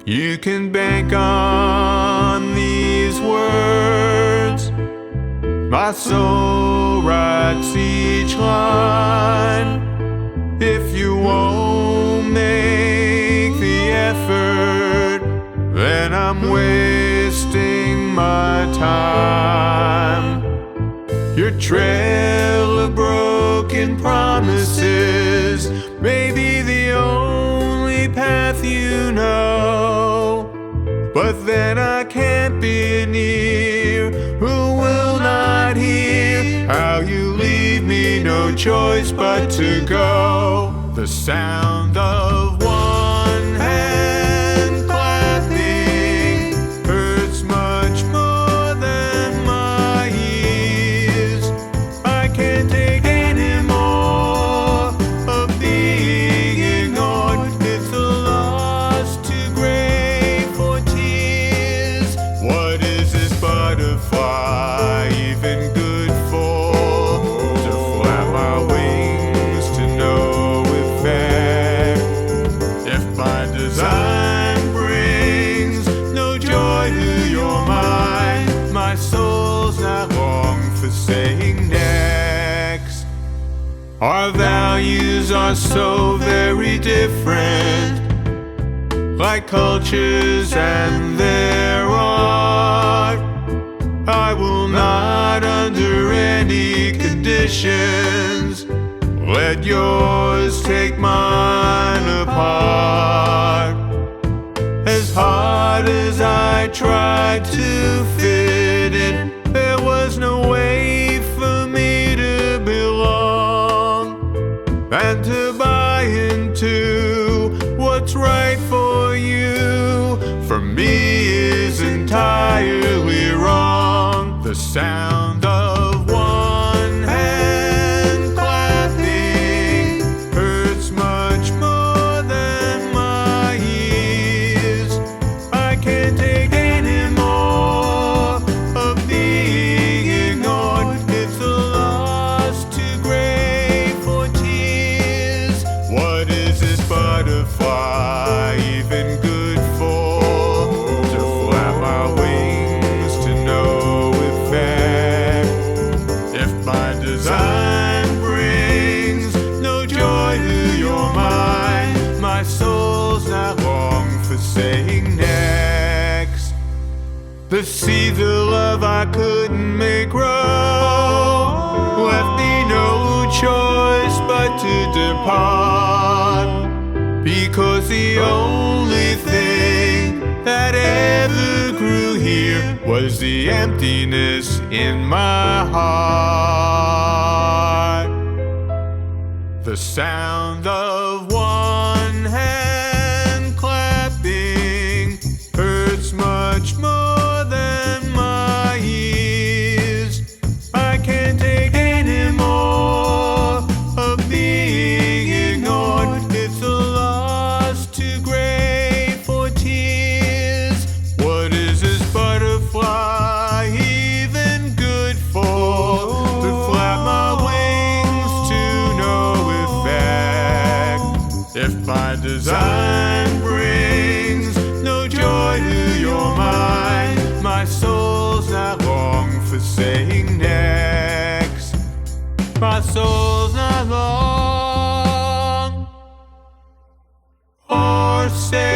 You can bank on these words. My soul writes each line. If you won't make the effort, then I'm wasting my time. Your trail of broken promises may be the only path you know, but then I can't be near who will not hear how you leave me no choice but to go. The sound of one hand clapping hurts much more than my ears. I can't take any more of being ignored. It's a loss too great for tears. What is this butterfly even good for? To flap my wings to no effect. If my design brings no joy to your mind, my soul's not long for saying next. Our values are so very different, like cultures and their art. I will not under any conditions let yours take mine apart. As hard as I tried to fit it, there was no way for me to belong and to buy into what's right for you. For me is entirely wrong. The sound of one hand clapping hurts much more than my ears. I can't take any more of being ignored. It's a loss too great for tears. What is this butterfly even good for? To flap my wings to no effect. If my design brings no joy to your mind, my soul's not long for saying next. The seeds of love I couldn't make grow left me no choice but to depart, because the only thing that ever grew here was the emptiness in my heart. The sound of one hand clapping hurts much more than my ears. I can't take any more of being ignored. It's a loss too great for tears. What is this butterfly even good for? To flap my wings to no effect. If my design brings no joy to your mind, my soul's not long for saying next. My soul's not long or saying